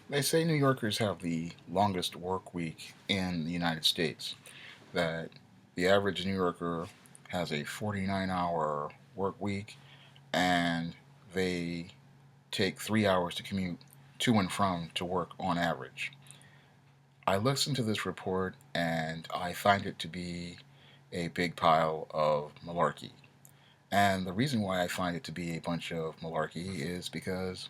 They say New Yorkers have the longest work week in the United States. That the average New Yorker has a 49-hour work week, and they take 3 hours to commute to and from to work on average. I listened to this report and I find it to be a big pile of malarkey. And the reason why I find it to be a bunch of malarkey is because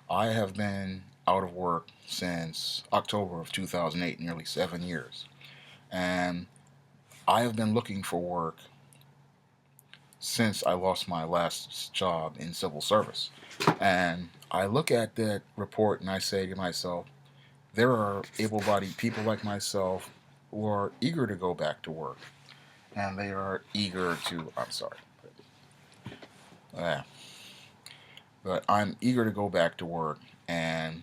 I have been out of work since October of 2008, nearly 7 years. And I have been looking for work since I lost my last job in civil service. And I look at that report and I say to myself, there are able bodied people like myself who are eager to go back to work. And they are eager to, I'm sorry, uh, but I'm eager to go back to work and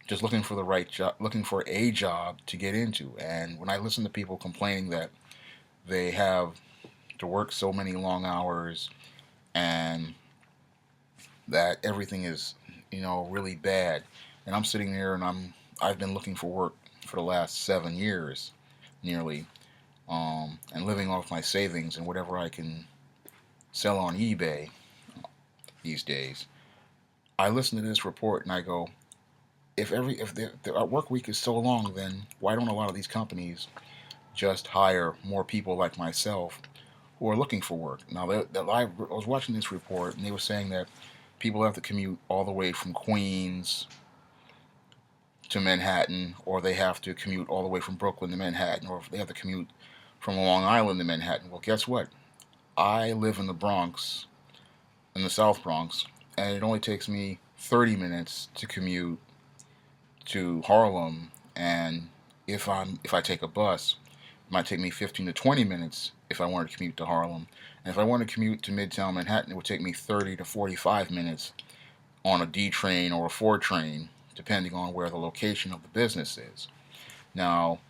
just looking for the right job, looking for a job to get into. And when I listen to people complaining that they have to work so many long hours and that everything is, really bad, and I'm sitting there and I've been looking for work for the last 7 years, nearly, and living off my savings and whatever I can sell on eBay these days. I listen to this report and I go, if the work week is so long, then why don't a lot of these companies just hire more people like myself who are looking for work? Now, I was watching this report and they were saying that people have to commute all the way from Queens to Manhattan, or they have to commute all the way from Brooklyn to Manhattan, or if they have to commute from Long Island to Manhattan. Well, guess what? I live in the Bronx, in the South Bronx, and it only takes me 30 minutes to commute to Harlem. And if I take a bus, it might take me 15 to 20 minutes if I wanted to commute to Harlem. And if I want to commute to Midtown Manhattan, it would take me 30 to 45 minutes on a D train or a 4 train, depending on where the location of the business is. Now,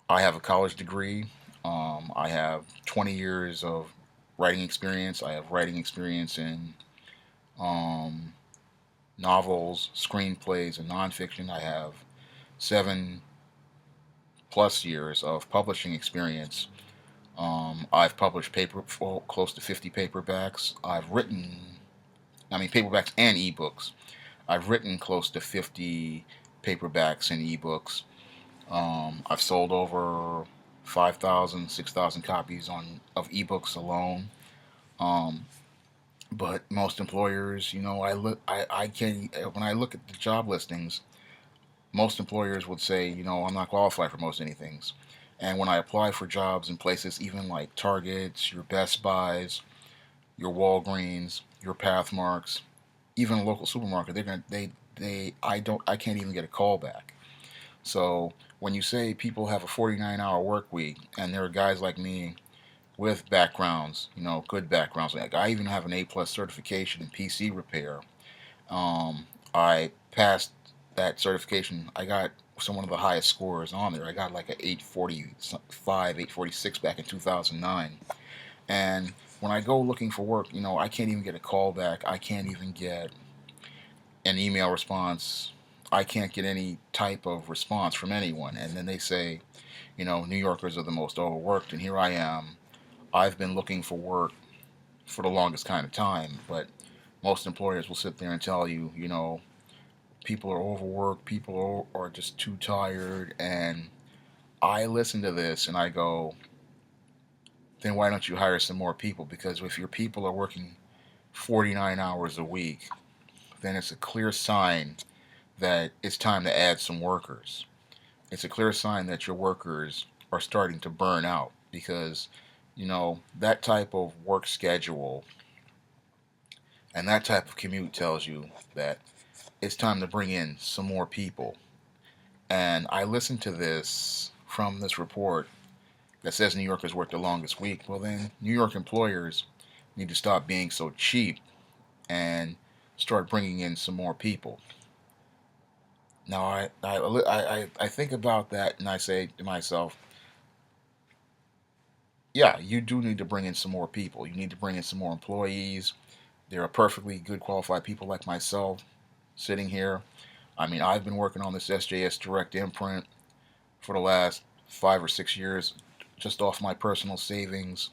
I have a college degree. I have 20 years of writing experience. I have writing experience in um, novels, screenplays, and nonfiction. I have 7+ years of publishing experience. I've published close to 50 paperbacks. Paperbacks and ebooks. I've written close to 50 paperbacks and ebooks. I've sold over 5,000, 6,000 copies of ebooks alone. Um, but most employers, I can when I look at the job listings, most employers would say, I'm not qualified for most anything. And when I apply for jobs in places even like Targets, your Best Buys, your Walgreens, your Pathmarks, even a local supermarket, they're gonna they I can't even get a call back. So when you say people have a 49-hour work week, and there are guys like me with backgrounds, good backgrounds, like I even have an A+ certification in PC repair. I passed that certification. I got some one of the highest scores on there. I got like a 845, 846 back in 2009. And when I go looking for work, I can't even get a call back. I can't even get an email response. I can't get any type of response from anyone. And then they say, New Yorkers are the most overworked. And here I am. I've been looking for work for the longest kind of time. But most employers will sit there and tell you, people are overworked, people are just too tired. And I listen to this and I go, then why don't you hire some more people? Because if your people are working 49 hours a week, then it's a clear sign that it's time to add some workers. It's a clear sign that your workers are starting to burn out because, that type of work schedule and that type of commute tells you that it's time to bring in some more people. And I listened to this from this report that says New Yorkers work the longest week. Well, then New York employers need to stop being so cheap and start bringing in some more people. Now, I think about that and I say to myself, yeah, you do need to bring in some more people. You need to bring in some more employees. There are perfectly good qualified people like myself sitting here. I mean, I've been working on this SJS Direct imprint for the last 5 or 6 years, just off my personal savings.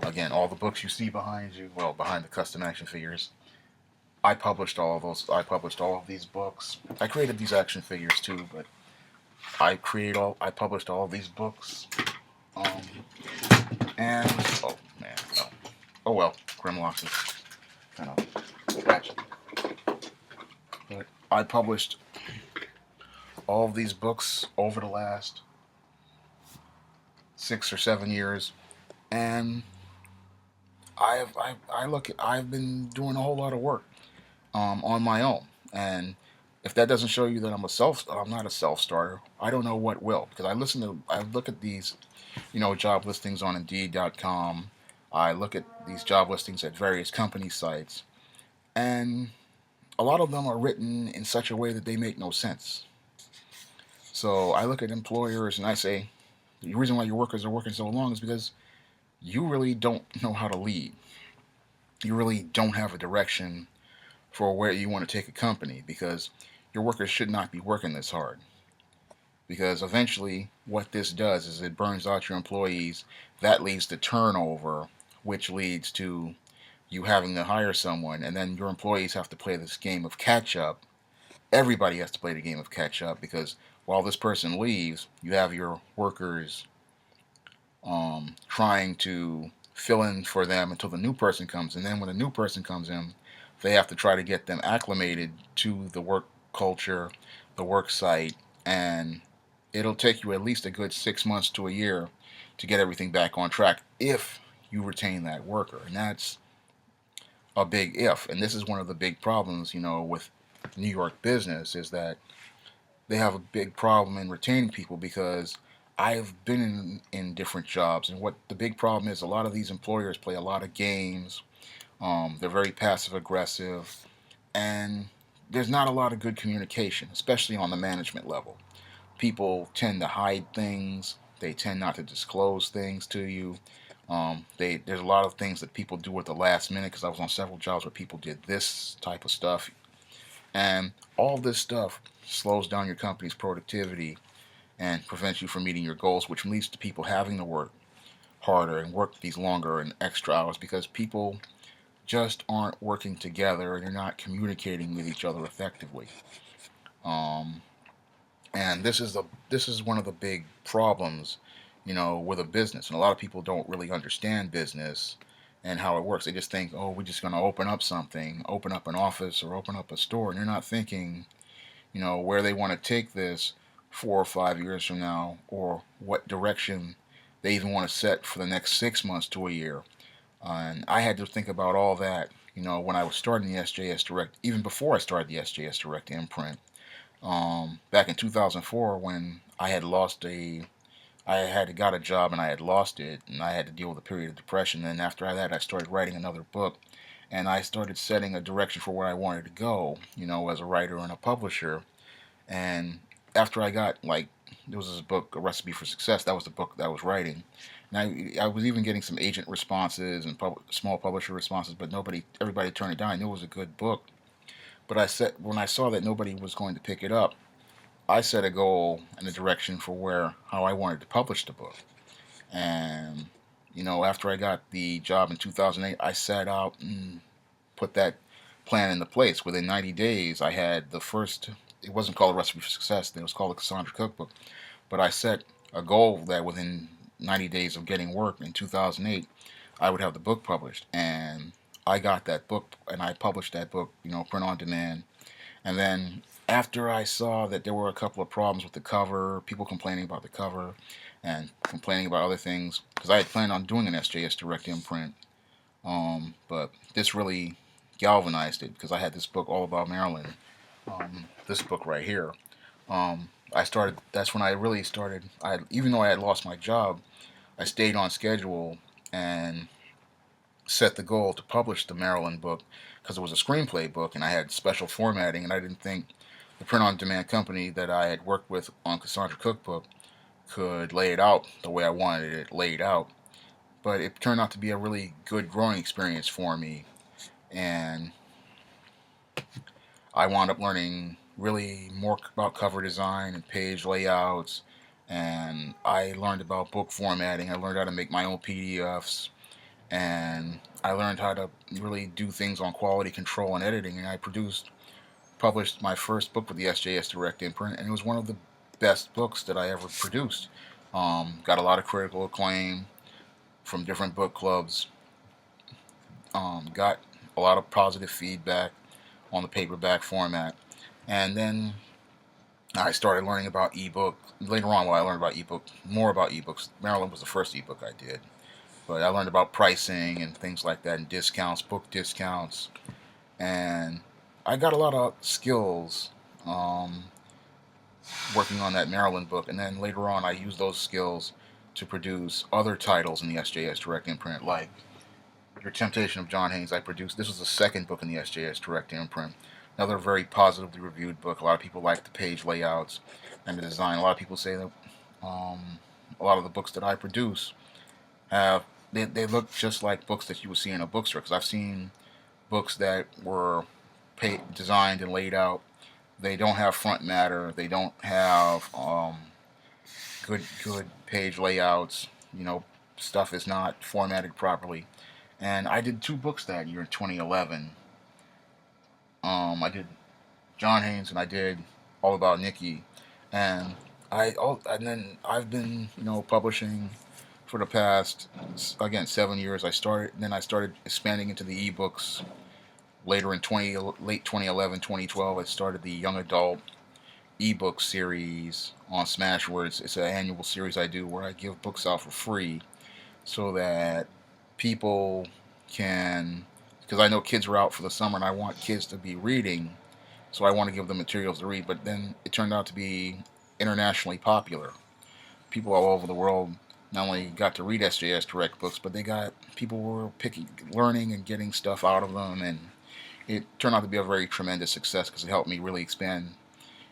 Again, all the books you see behind you, well, behind the custom action figures, I published all of those. I published all of these books. I created these action figures too, but I published all of these books. Um, and oh man, oh well, Grimlock is kind of scratchy. But I published all of these books over the last 6 or 7 years, and I've been doing a whole lot of work on my own. And if that doesn't show you that I'm not a self starter, I don't know what will. Because I look at these, job listings on Indeed.com. I look at these job listings at various company sites, and a lot of them are written in such a way that they make no sense. So I look at employers and I say, the reason why your workers are working so long is because you really don't know how to lead. You really don't have a direction for where you want to take a company, because your workers should not be working this hard. Because eventually, what this does is it burns out your employees. That leads to turnover, which leads to you having to hire someone, and then your employees have to play this game of catch up. Everybody has to play the game of catch up, because while this person leaves, you have your workers trying to fill in for them until the new person comes. And then when the new person comes in, they have to try to get them acclimated to the work culture, the work site, and it'll take you at least a good 6 months to a year to get everything back on track if you retain that worker. And that's a big if. And this is one of the big problems, with New York business, is that they have a big problem in retaining people, because I've been in different jobs, and what the big problem is, a lot of these employers play a lot of games. They're very passive aggressive, and there's not a lot of good communication, especially on the management level. People tend to hide things. They tend not to disclose things to you. There's a lot of things that people do at the last minute, because I was on several jobs where people did this type of stuff, and all this stuff slows down your company's productivity and prevents you from meeting your goals, which leads to people having to work harder and work these longer and extra hours, because people just aren't working together and they're not communicating with each other effectively. Um, and this is one of the big problems, with a business. And a lot of people don't really understand business and how it works. They just think, oh, we're just going to open up something, open up an office or open up a store, and they're not thinking, where they want to take this 4 or 5 years from now, or what direction they even want to set for the next 6 months to a year. And I had to think about all that, when I was starting the SJS Direct, even before I started the SJS Direct imprint. Back in 2004, when I had got a job and I had lost it, and I had to deal with a period of depression. And after that, I started writing another book, and I started setting a direction for where I wanted to go, as a writer and a publisher. And after I got, like, there was this book, A Recipe for Success. That was the book that I was writing. And I was even getting some agent responses and small publisher responses, but everybody turned it down. I knew it was a good book. But when I saw that nobody was going to pick it up, I set a goal and a direction for how I wanted to publish the book. And, after I got the job in 2008, I set out and put that plan into place. Within 90 days, I had the first, it wasn't called A Recipe for Success, it was called the Cassandra Cookbook. But I set a goal that within 90 days of getting work in 2008, I would have the book published. And I got that book and I published that book, print on demand. And then after I saw that there were a couple of problems with the cover, people complaining about the cover and complaining about other things, because I had planned on doing an SJS Direct imprint, but this really galvanized it, because I had this book all about Maryland, this book right here. That's when I really started. Even though I had lost my job, I stayed on schedule and set the goal to publish the Maryland book, because it was a screenplay book and I had special formatting, and I didn't think the print on demand company that I had worked with on Cassandra Cookbook could lay it out the way I wanted it laid out. But it turned out to be a really good growing experience for me, and I wound up learning really more about cover design and page layouts. And I learned about book formatting. I learned how to make my own PDFs. And I learned how to really do things on quality control and editing. And I published my first book with the SJS Direct imprint, and it was one of the best books that I ever produced. Got a lot of critical acclaim from different book clubs. Got a lot of positive feedback on the paperback format. And then I started learning about ebook. Later on, when I learned about ebook, more about ebooks, Maryland was the first ebook I did. But I learned about pricing and things like that, and discounts, book discounts, and I got a lot of skills um, working on that Maryland book. And then later on, I used those skills to produce other titles in the SJS Direct imprint, like Your Temptation of John Haynes. I produced. This was the second book in the SJS Direct imprint. Another very positively reviewed book. A lot of people like the page layouts and the design. A lot of people say that a lot of the books that I produce have they look just like books that you would see in a bookstore. Because I've seen books that were designed and laid out. They don't have front matter. They don't have good page layouts. You know, stuff is not formatted properly. And I did two books that year in 2011. I did John Haynes and I did All About Nikki, and and then I've been publishing for the past, again, 7 years. I started expanding into the ebooks later in late 2011, 2012. I started the young adult ebook series on Smashwords. It's an annual series I do where I give books out for free so that people can, because I know kids are out for the summer and I want kids to be reading, so I want to give them materials to read. But then it turned out to be internationally popular. People all over the world not only got to read SJS Direct books, but people were learning and getting stuff out of them, and it turned out to be a very tremendous success because it helped me really expand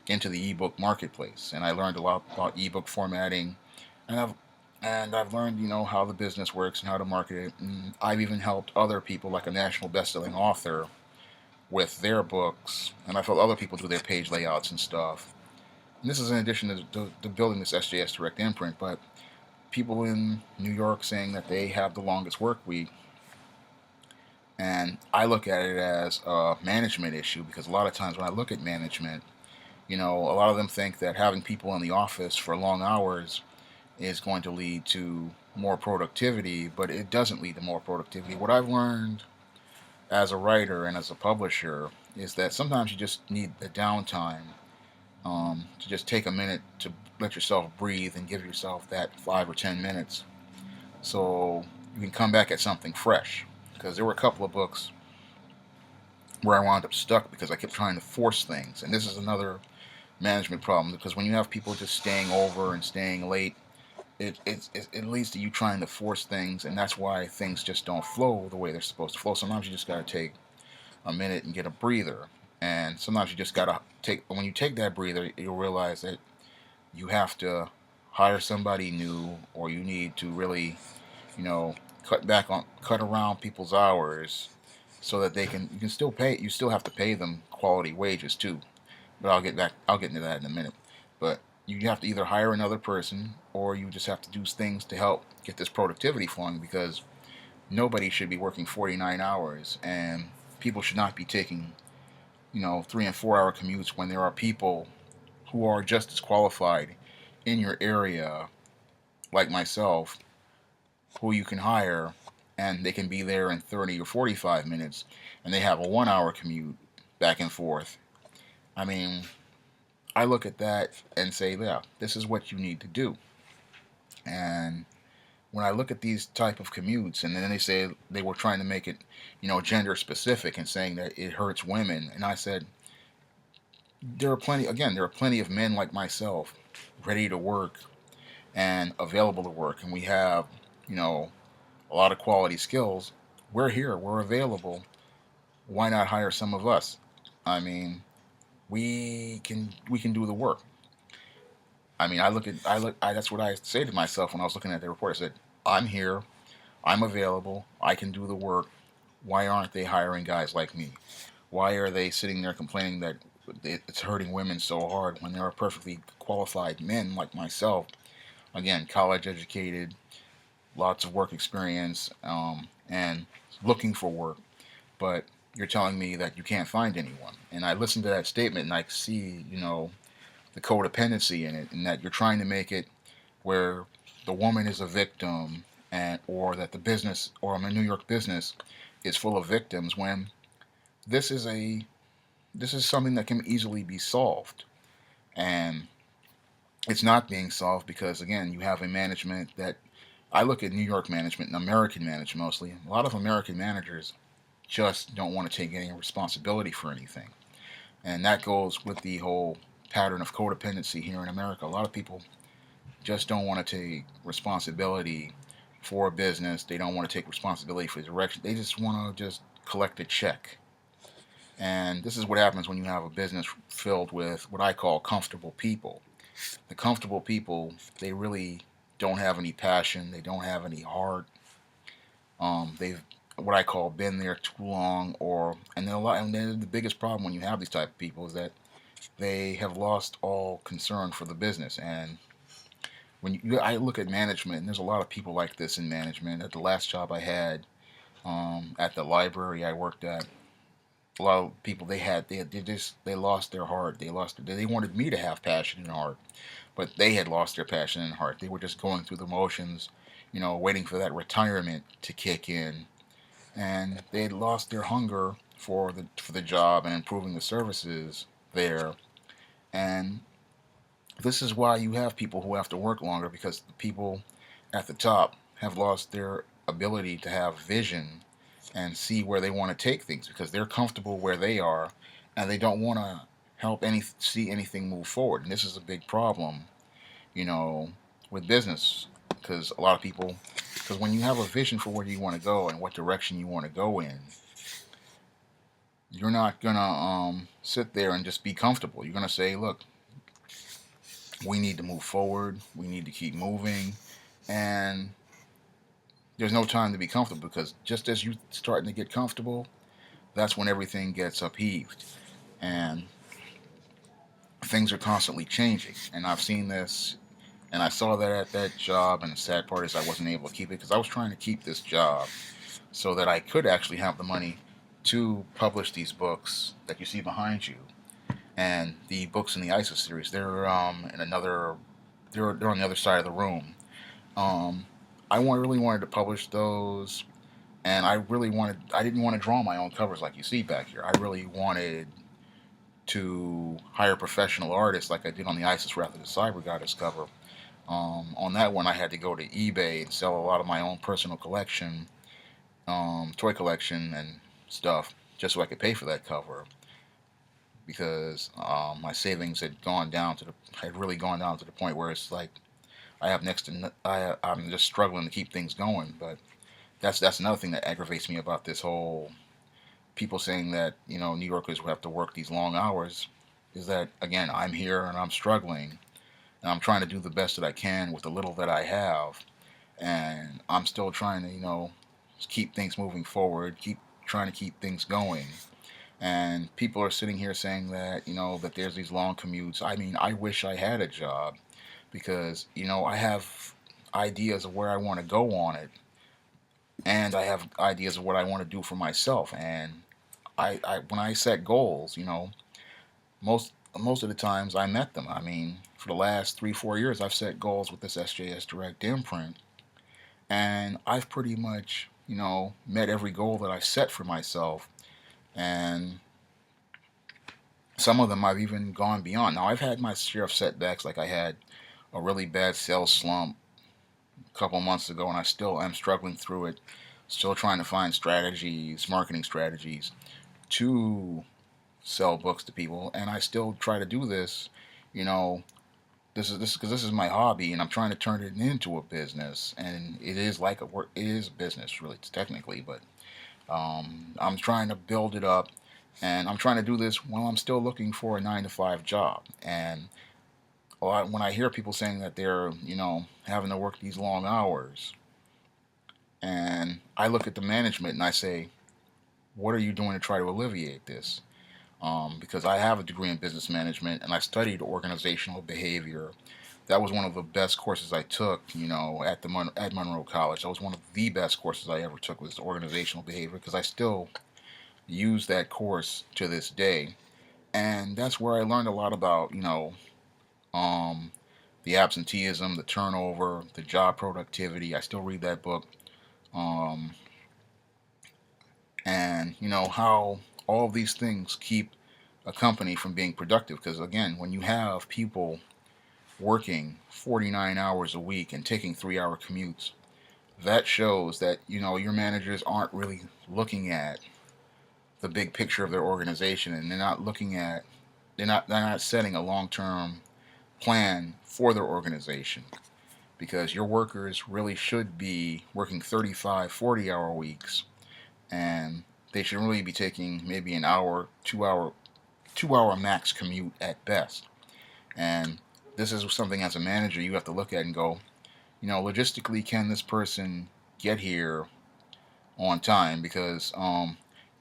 into the ebook marketplace. And I learned a lot about ebook formatting, and I've learned how the business works and how to market it. And I've even helped other people, like a national best-selling author, with their books, and I've helped other people do their page layouts and stuff. And this is in addition to building this SJS Direct imprint, but people in New York saying that they have the longest work week. And I look at it as a management issue because a lot of times when I look at management, a lot of them think that having people in the office for long hours is going to lead to more productivity, but it doesn't lead to more productivity. What I've learned as a writer and as a publisher is that sometimes you just need the downtime to just take a minute to let yourself breathe and give yourself that 5 or 10 minutes so you can come back at something fresh. Because there were a couple of books where I wound up stuck because I kept trying to force things. And this is another management problem because when you have people just staying over and staying late, it leads to you trying to force things, and that's why things just don't flow the way they're supposed to flow. Sometimes you just got to take a minute and get a breather. And sometimes you just got to when you take that breather, you'll realize that you have to hire somebody new, or you need to really, you know, cut around people's hours so that you can still pay, you still have to pay them quality wages too. But I'll get into that in a minute. But you have to either hire another person or you just have to do things to help get this productivity flowing because nobody should be working 49 hours and people should not be taking 3 and 4 hour commutes when there are people who are just as qualified in your area, like myself, who you can hire and they can be there in 30 or 45 minutes and they have a 1 hour commute back and forth. I mean, I look at that and say, yeah, this is what you need to do. And when I look at these type of commutes, and then they say they were trying to make it, gender specific and saying that it hurts women, and I said, there are plenty of men like myself ready to work and available to work, and we have, a lot of quality skills. We're here, we're available. Why not hire some of us? I mean, we can do the work. I mean, that's what I say to myself when I was looking at the report. I said, I'm here, I'm available, I can do the work. Why aren't they hiring guys like me? Why are they sitting there complaining that it's hurting women so hard when there are perfectly qualified men like myself, again, college educated, lots of work experience, and looking for work. But you're telling me that you can't find anyone. And I listen to that statement and I see, the codependency in it, and that you're trying to make it where the woman is a victim, and or that the business or a New York business is full of victims when this is a this is something that can easily be solved. And it's not being solved because again, you have a management that I look at New York management and American management mostly. A lot of American managers just don't want to take any responsibility for anything. And that goes with the whole pattern of codependency here in America. A lot of people just don't want to take responsibility for a business. They don't want to take responsibility for the direction. They just want to just collect a check. And this is what happens when you have a business filled with what I call comfortable people. The comfortable people, they really don't have any passion. They don't have any heart. They've what I call been there too long, or and then a lot. And then the biggest problem when you have these type of people is that they have lost all concern for the business. And I look at management, and there's a lot of people like this in management. At the last job I had, at the library I worked at, a lot of people they lost their heart. They wanted me to have passion and heart, but they had lost their passion and heart. They were just going through the motions, waiting for that retirement to kick in, and they had lost their hunger for the job and improving the services there. And this is why you have people who have to work longer because the people at the top have lost their ability to have vision and see where they want to take things because they're comfortable where they are and they don't want to help see anything move forward. And this is a big problem, you know, with business because a lot of people because when you have a vision for where you want to go and what direction you want to go in, you're not gonna sit there and just be comfortable. You're gonna say, look, we need to move forward. We need to keep moving, and there's no time to be comfortable because just as you starting to get comfortable, that's when everything gets upheaved, and things are constantly changing. And I've seen this, and I saw that at that job. And the sad part is I wasn't able to keep it because I was trying to keep this job so that I could actually have the money to publish these books that you see behind you. And the books in the ISIS series, they're in another, they're on the other side of the room. Um, really wanted to publish those, and I didn't want to draw my own covers like you see back here. I really wanted to hire professional artists like I did on the ISIS Wrath of the Cyber Goddess cover. On that one, I had to go to eBay and sell a lot of my own personal collection, toy collection and stuff, just so I could pay for that cover because my savings had really gone down to the point where it's like I have next to I'm just struggling to keep things going. But that's another thing that aggravates me about this whole people saying that New Yorkers will have to work these long hours is that again I'm here and I'm struggling and I'm trying to do the best that I can with the little that I have, and I'm still trying to keep things moving forward, keep trying to keep things going. And people are sitting here saying that that there's these long commutes. I mean, I wish I had a job because I have ideas of where I want to go on it, and I have ideas of what I want to do for myself. And I when I set goals, most of the times I met them. I mean, for the last 3 4 years, I've set goals with this SJS Direct imprint, and I've pretty much met every goal that I set for myself, and some of them I've even gone beyond. Now I've had my share of setbacks, like I had a really bad sales slump a couple months ago, and I still am struggling through it. Still trying to find strategies, marketing strategies to sell books to people, and I still try to do this. You know, this because this is my hobby, and I'm trying to turn it into a business, and it is like a work. It is a business, really, technically, but I'm trying to build it up, and I'm trying to do this while I'm still looking for a 9 to 5 job. And when I hear people saying that they're having to work these long hours, and I look at the management and I say, what are you doing to try to alleviate this? because I have a degree in business management and I studied organizational behavior. That was one of the best courses I took, at at Monroe College. That was one of the best courses I ever took was organizational behavior because I still use that course to this day. And that's where I learned a lot about, um, the absenteeism, the turnover, the job productivity. I still read that book. Um, and, how all of these things keep a company from being productive. Because, again, when you have people working 49 hours a week and taking 3 hour commutes, that shows that, your managers aren't really looking at the big picture of their organization and they're not setting a long-term plan for their organization because your workers really should be working 35, 40 hour weeks and they should really be taking maybe an hour, 2 hour max commute at best. And this is something as a manager you have to look at and go, logistically, can this person get here on time? Because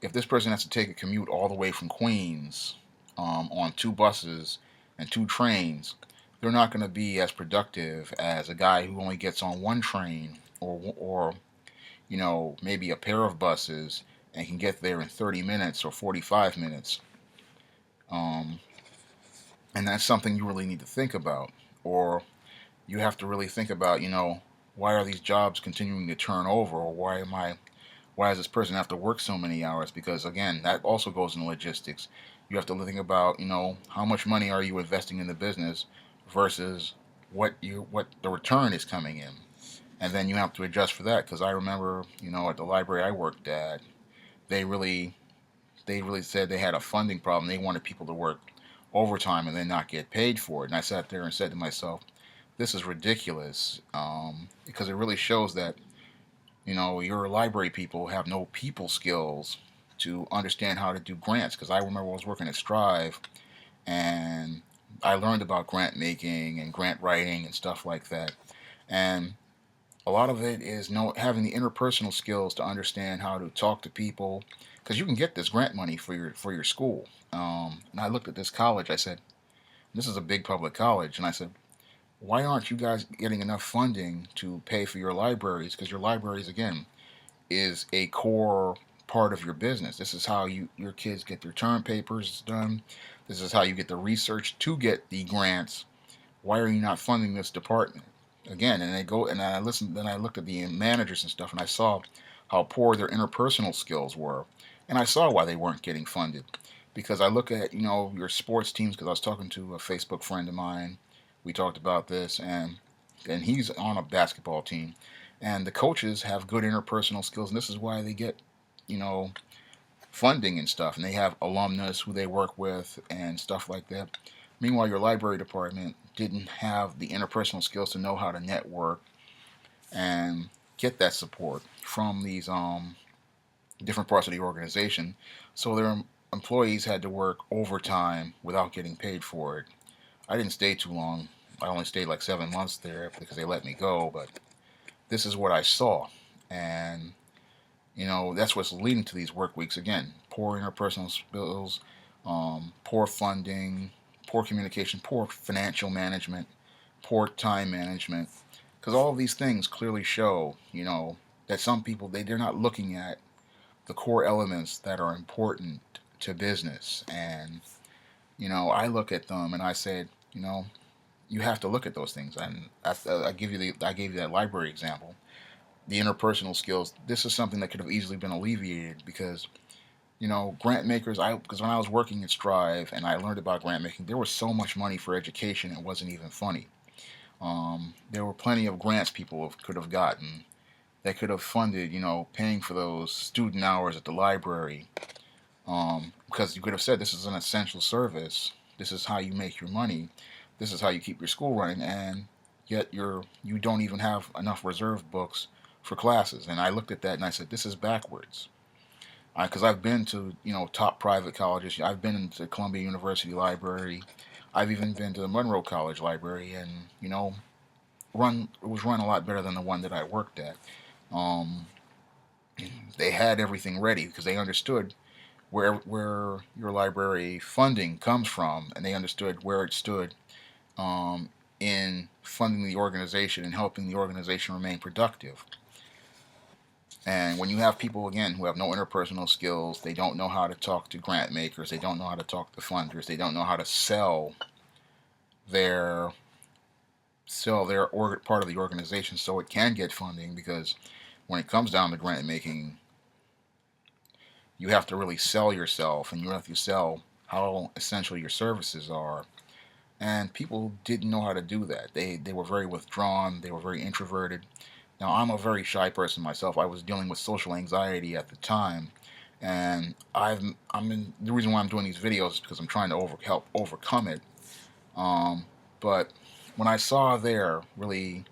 if this person has to take a commute all the way from Queens on two buses and two trains, they're not going to be as productive as a guy who only gets on one train or maybe a pair of buses and can get there in 30 minutes or 45 minutes. Um, and that's something you really need to think about. Or you have to really think about, why are these jobs continuing to turn over? Or why does this person have to work so many hours? Because again, that also goes in logistics. You have to think about, how much money are you investing in the business versus what the return is coming in. And then you have to adjust for that because I remember, at the library I worked at, they really they really said they had a funding problem. They wanted people to work overtime and then not get paid for it. And I sat there and said to myself, this is ridiculous because it really shows that your library people have no people skills to understand how to do grants. Because I remember I was working at Strive and I learned about grant making and grant writing and stuff like that. And a lot of it is having the interpersonal skills to understand how to talk to people because you can get this grant money for your school. And I looked at this college. I said, this is a big public college, and I said, why aren't you guys getting enough funding to pay for your libraries? Because your libraries, again, is a core part of your business. This is how your kids get their term papers done. This is how you get the research to get the grants. Why are you not funding this department? Again, and they go and I listened. Then I looked at the managers and stuff, and I saw how poor their interpersonal skills were, and I saw why they weren't getting funded. Because I look at your sports teams. Because I was talking to a Facebook friend of mine, we talked about this, and he's on a basketball team, and the coaches have good interpersonal skills, and this is why they get you know funding and stuff, and they have alumnus who they work with and stuff like that. Meanwhile, your library department didn't have the interpersonal skills to know how to network and get that support from these different parts of the organization. So their employees had to work overtime without getting paid for it. I didn't stay too long. I only stayed like 7 months there because they let me go. But this is what I saw, and that's what's leading to these work weeks again. Poor interpersonal skills, poor funding, poor communication, poor financial management, poor time management. Because all of these things clearly show, that some people they're not looking at the core elements that are important to business. And I look at them and I said, you have to look at those things. And I gave you that library example. The interpersonal skills. This is something that could have easily been alleviated because grant makers. Because when I was working at Strive and I learned about grant making, there was so much money for education. It wasn't even funny. There were plenty of grants people could have gotten that could have funded, paying for those student hours at the library. Because you could have said this is an essential service. This is how you make your money. This is how you keep your school running, and yet you don't even have enough reserve books for classes. And I looked at that and I said, this is backwards. Because I've been to top private colleges. I've been to Columbia University Library. I've even been to the Monroe College Library, and it was run a lot better than the one that I worked at. Um, they had everything ready because they understood where your library funding comes from, and they understood where it stood um, in funding the organization and helping the organization remain productive. And when you have people, again, who have no interpersonal skills, they don't know how to talk to grant makers, they don't know how to talk to funders, they don't know how to their part of the organization so it can get funding. Because when it comes down to grant making, you have to really sell yourself, and you have to sell how essential your services are. And people didn't know how to do that. They were very withdrawn, they were very introverted. Now, I'm a very shy person myself. I was dealing with social anxiety at the time, and the reason why I'm doing these videos is because I'm trying to help overcome it. Um, but when I saw there, really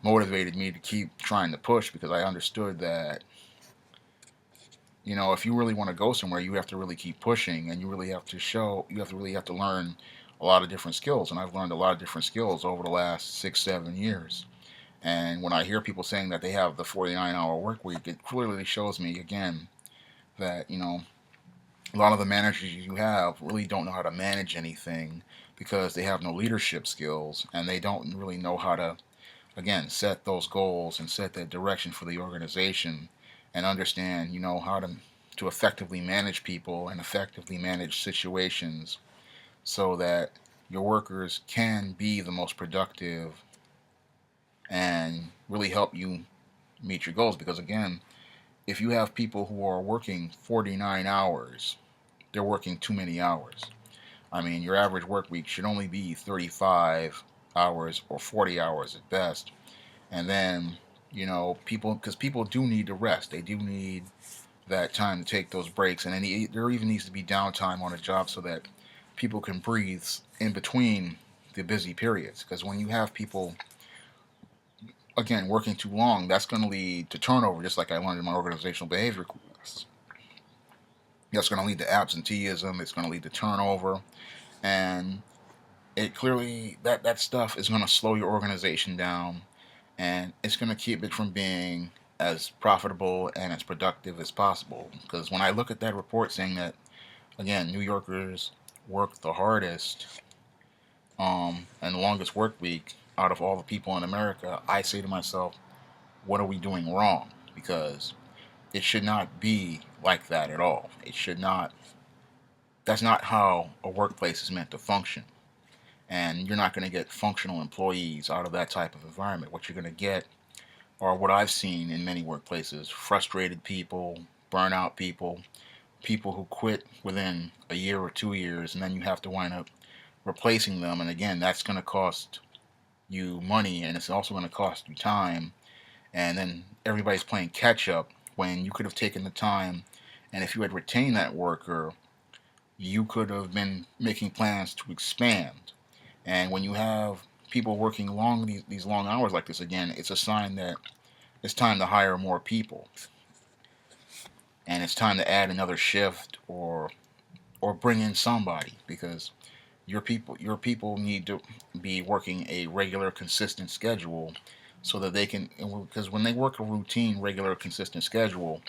motivated me to keep trying to push, because I understood that, if you really want to go somewhere, you have to really keep pushing, and you have to really have to learn a lot of different skills. And I've learned a lot of different skills over the last 6, 7 years. And when I hear people saying that they have the 49-hour work week, it clearly shows me again that, a lot of the managers you have really don't know how to manage anything, because they have no leadership skills, and they don't really know how to, again, set those goals and set that direction for the organization, and understand, how to effectively manage people and effectively manage situations, so that your workers can be the most productive and really help you meet your goals. Because again, if you have people who are working 49 hours, they're working too many hours. I mean, your average work week should only be 35 hours or 40 hours at best. And then, because people do need to rest, they do need that time to take those breaks. And then there even needs to be downtime on a job so that people can breathe in between the busy periods. Because when you have people, again, working too long, that's going to lead to turnover, just like I learned in my organizational behavior class. That's going to lead to absenteeism. It's going to lead to turnover, and it clearly that stuff is going to slow your organization down, and it's going to keep it from being as profitable and as productive as possible. Because when I look at that report saying that, again, New Yorkers work the hardest and the longest work week out of all the people in America, I say to myself, what are we doing wrong? Because it should not be like that at all. It should not. That's not how a workplace is meant to function. And you're not going to get functional employees out of that type of environment. What you're going to get are what I've seen in many workplaces: frustrated people, burnout people, people who quit within a year or 2 years, and then you have to wind up replacing them. And again, that's going to cost you money, and it's also going to cost you time. And then everybody's playing catch up when you could have taken the time, and if you had retained that worker, you could have been making plans to expand. And when you have people working these long hours like this, again, it's a sign that it's time to hire more people, and it's time to add another shift, or bring in somebody, because your people need to be working a regular, consistent schedule, so that they can, because when they work a routine, regular, consistent schedule,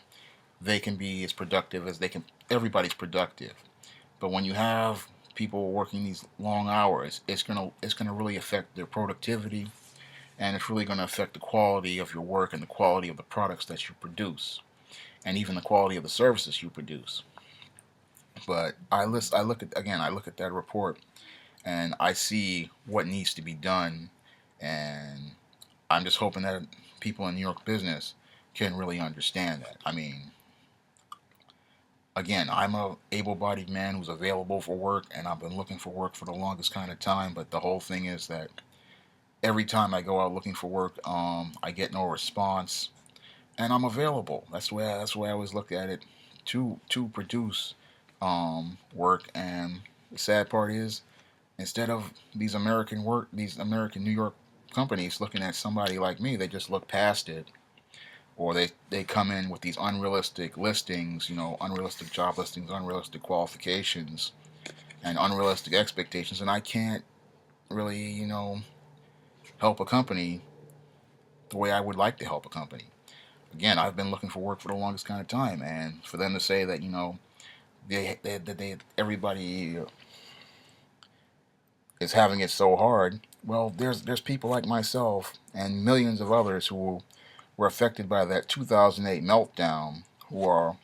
they can be as productive as they can. Everybody's productive. But when you have people working these long hours, it's gonna really affect their productivity, and it's really gonna affect the quality of your work and the quality of the products that you produce, and even the quality of the services you produce. But I look at that report, and I see what needs to be done, and I'm just hoping that people in New York business can really understand that. I mean, again, I'm a able-bodied man who's available for work, and I've been looking for work for the longest kind of time. But the whole thing is that every time I go out looking for work, I get no response, and I'm available. That's the way I always look at it, to produce work. And the sad part is, instead of these American New York companies looking at somebody like me, they just look past it, or they come in with these unrealistic listings, unrealistic job listings, unrealistic qualifications, and unrealistic expectations. And I can't really, help a company the way I would like to help a company. Again, I've been looking for work for the longest kind of time, and for them to say that, everybody is having it so hard. Well, there's people like myself and millions of others who were affected by that 2008 meltdown, who are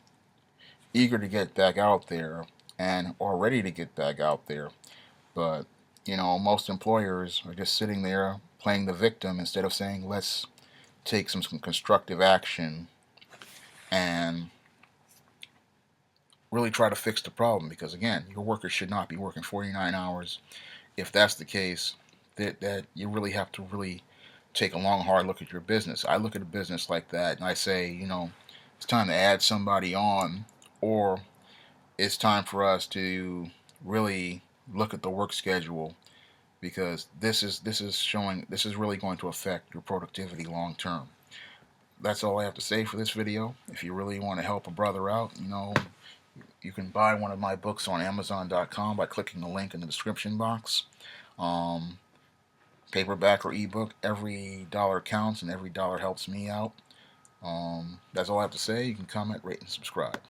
eager to get back out there and are ready to get back out there. But most employers are just sitting there playing the victim instead of saying, let's take some constructive action and really try to fix the problem. Because again, your workers should not be working 49 hours. If that's the case, that you really have to really take a long, hard look at your business. I look at a business like that and I say, it's time to add somebody on, or it's time for us to really look at the work schedule, because this is really going to affect your productivity long term. That's all I have to say for this video. If you really want to help a brother out, you can buy one of my books on Amazon.com by clicking the link in the description box. Um, Paperback or ebook, every dollar counts and every dollar helps me out. That's all I have to say. You can comment, rate, and subscribe.